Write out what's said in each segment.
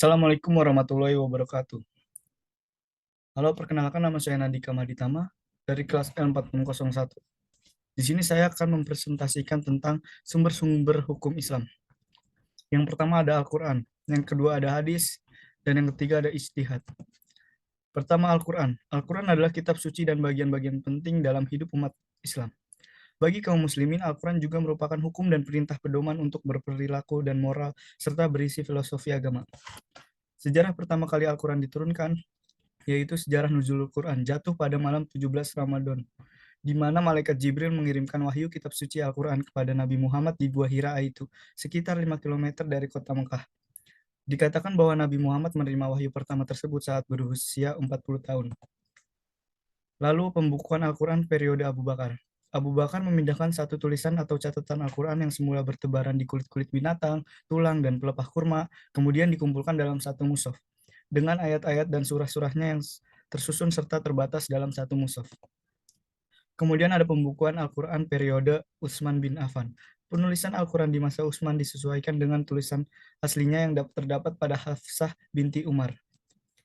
Assalamualaikum warahmatullahi wabarakatuh. Halo, perkenalkan nama saya Nandika Maditama dari kelas L4601. Di sini saya akan mempresentasikan tentang sumber-sumber hukum Islam. Yang pertama ada Al-Quran, yang kedua ada hadis, dan yang ketiga ada ijtihad. Pertama Al-Quran. Al-Quran adalah kitab suci dan bagian-bagian penting dalam hidup umat Islam. Bagi kaum muslimin, Al-Quran juga merupakan hukum dan perintah pedoman untuk berperilaku dan moral, serta berisi filosofi agama. Sejarah pertama kali Al-Quran diturunkan yaitu sejarah nuzulul Quran, jatuh pada malam 17 Ramadan, di mana malaikat Jibril mengirimkan wahyu kitab suci Al-Quran kepada Nabi Muhammad di Gua Hira itu, sekitar 5 km dari kota Mekah. Dikatakan bahwa Nabi Muhammad menerima wahyu pertama tersebut saat berusia 40 tahun. Lalu pembukuan Al-Quran periode Abu Bakar. Abu Bakar memindahkan satu tulisan atau catatan Al-Quran yang semula bertebaran di kulit-kulit binatang, tulang, dan pelepah kurma, kemudian dikumpulkan dalam satu mushaf, dengan ayat-ayat dan surah-surahnya yang tersusun serta terbatas dalam satu mushaf. Kemudian ada pembukuan Al-Quran periode Utsman bin Affan. Penulisan Al-Quran di masa Utsman disesuaikan dengan tulisan aslinya yang terdapat pada Hafsah binti Umar.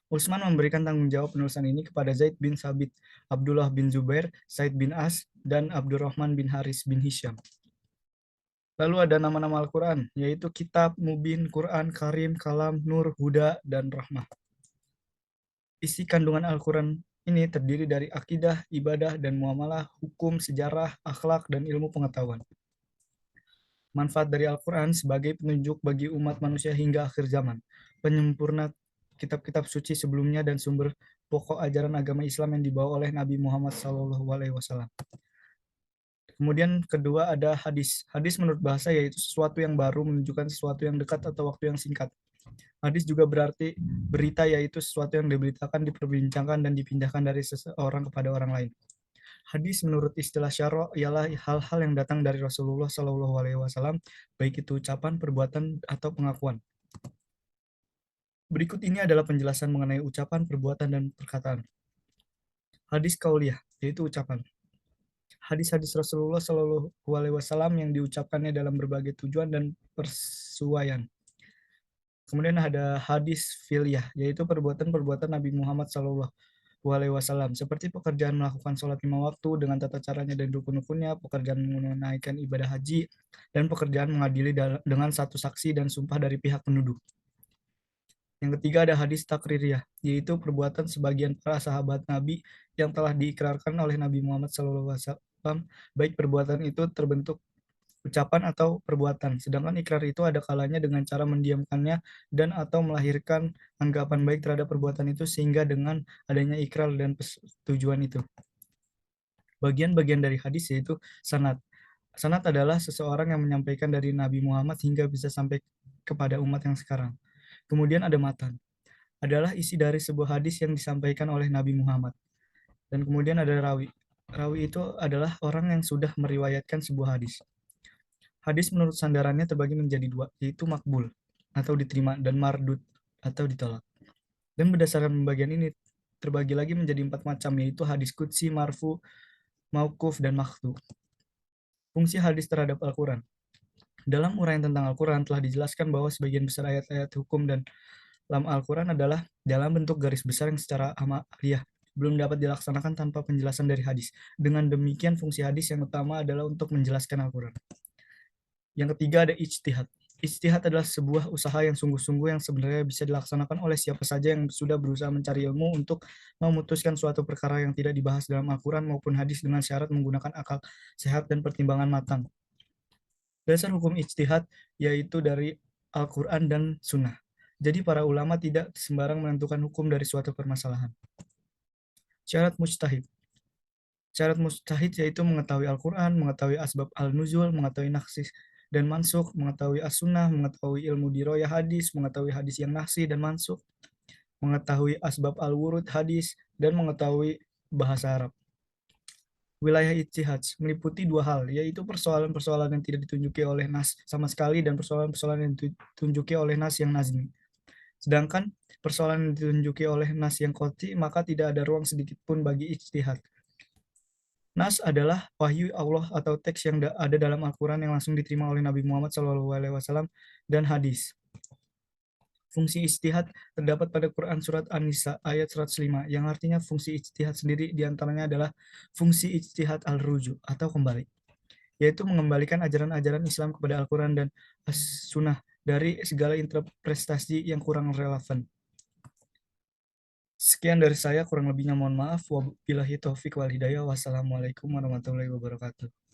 Utsman memberikan tanggung jawab penulisan ini kepada Zaid bin Sabit, Abdullah bin Zubair, Said bin As, dan Abdurrahman bin Haris bin Hisham. Lalu ada nama-nama Al-Quran, yaitu Kitab, Mubin, Quran, Karim, Kalam, Nur, Huda, dan Rahmah. Isi kandungan Al-Quran ini terdiri dari akidah, ibadah, dan muamalah, hukum, sejarah, akhlak, dan ilmu pengetahuan. Manfaat dari Al-Quran sebagai penunjuk bagi umat manusia hingga akhir zaman, penyempurna kitab-kitab suci sebelumnya dan sumber pokok ajaran agama Islam yang dibawa oleh Nabi Muhammad SAW. Kemudian kedua ada hadis. Hadis menurut bahasa yaitu sesuatu yang baru, menunjukkan sesuatu yang dekat atau waktu yang singkat. Hadis juga berarti berita, yaitu sesuatu yang diberitakan, diperbincangkan, dan dipindahkan dari seseorang kepada orang lain. Hadis menurut istilah syara' ialah hal-hal yang datang dari Rasulullah SAW, baik itu ucapan, perbuatan, atau pengakuan. Berikut ini adalah penjelasan mengenai ucapan, perbuatan, dan perkataan. Hadis kauliyah, yaitu ucapan. Hadis-hadis Rasulullah SAW yang diucapkannya dalam berbagai tujuan dan persuaian. Kemudian ada hadis filyah, yaitu perbuatan-perbuatan Nabi Muhammad SAW, seperti pekerjaan melakukan sholat 5 waktu dengan tata caranya dan rukun-rukunnya, pekerjaan menunaikan ibadah haji, dan pekerjaan mengadili dengan satu saksi dan sumpah dari pihak penuduh. Yang ketiga ada hadis takririyah, yaitu perbuatan sebagian para sahabat Nabi yang telah diikrarkan oleh Nabi Muhammad SAW, baik perbuatan itu terbentuk ucapan atau perbuatan. Sedangkan ikrar itu ada kalanya dengan cara mendiamkannya dan atau melahirkan anggapan baik terhadap perbuatan itu sehingga dengan adanya ikrar dan persetujuan itu. Bagian-bagian dari hadis yaitu sanad. Sanad adalah seseorang yang menyampaikan dari Nabi Muhammad hingga bisa sampai kepada umat yang sekarang. Kemudian ada matan, adalah isi dari sebuah hadis yang disampaikan oleh Nabi Muhammad. Dan kemudian ada rawi. Rawi itu adalah orang yang sudah meriwayatkan sebuah hadis. Hadis menurut sandarannya terbagi menjadi dua, yaitu makbul atau diterima dan mardud atau ditolak. Dan berdasarkan pembagian ini terbagi lagi menjadi 4 macam, yaitu hadis qudsi, marfu, mauquf, dan makhtu. Fungsi hadis terhadap Al-Quran. Dalam uraian tentang Al-Quran telah dijelaskan bahwa sebagian besar ayat-ayat hukum dan dalam Al-Quran adalah dalam bentuk garis besar yang secara amaliyah belum dapat dilaksanakan tanpa penjelasan dari hadis. Dengan demikian fungsi hadis yang utama adalah untuk menjelaskan Al-Quran. Yang ketiga ada ijtihad. Ijtihad adalah sebuah usaha yang sungguh-sungguh yang sebenarnya bisa dilaksanakan oleh siapa saja yang sudah berusaha mencari ilmu untuk memutuskan suatu perkara yang tidak dibahas dalam Al-Quran maupun hadis dengan syarat menggunakan akal sehat dan pertimbangan matang. Dasar hukum ijtihad yaitu dari Al-Quran dan Sunnah. Jadi para ulama tidak sembarang menentukan hukum dari suatu permasalahan. Syarat mujtahid. Syarat mujtahid yaitu mengetahui Al-Quran, mengetahui asbab al-nuzul, mengetahui naskh dan mansukh, mengetahui as-sunnah, mengetahui ilmu diroyah hadis, mengetahui hadis yang naskh dan mansukh, mengetahui asbab al-wurud hadis, dan mengetahui bahasa Arab. Wilayah ijtihad meliputi dua hal, yaitu persoalan-persoalan yang tidak ditunjuki oleh nas sama sekali dan persoalan-persoalan yang ditunjuki oleh nas yang nazmi. Sedangkan persoalan yang ditunjuki oleh nas yang qat'i, maka tidak ada ruang sedikit pun bagi ijtihad. Nas adalah wahyu Allah atau teks yang ada dalam Al-Quran yang langsung diterima oleh Nabi Muhammad SAW dan hadis. Fungsi ijtihad terdapat pada Quran Surat An-Nisa ayat 105, yang artinya fungsi ijtihad sendiri diantaranya adalah fungsi ijtihad al-ruju atau kembali, yaitu mengembalikan ajaran-ajaran Islam kepada Al-Quran dan As-Sunnah dari segala interpretasi yang kurang relevan. Sekian dari saya, kurang lebihnya mohon maaf. Wabillahi taufik wal hidayah. Wassalamualaikum warahmatullahi wabarakatuh.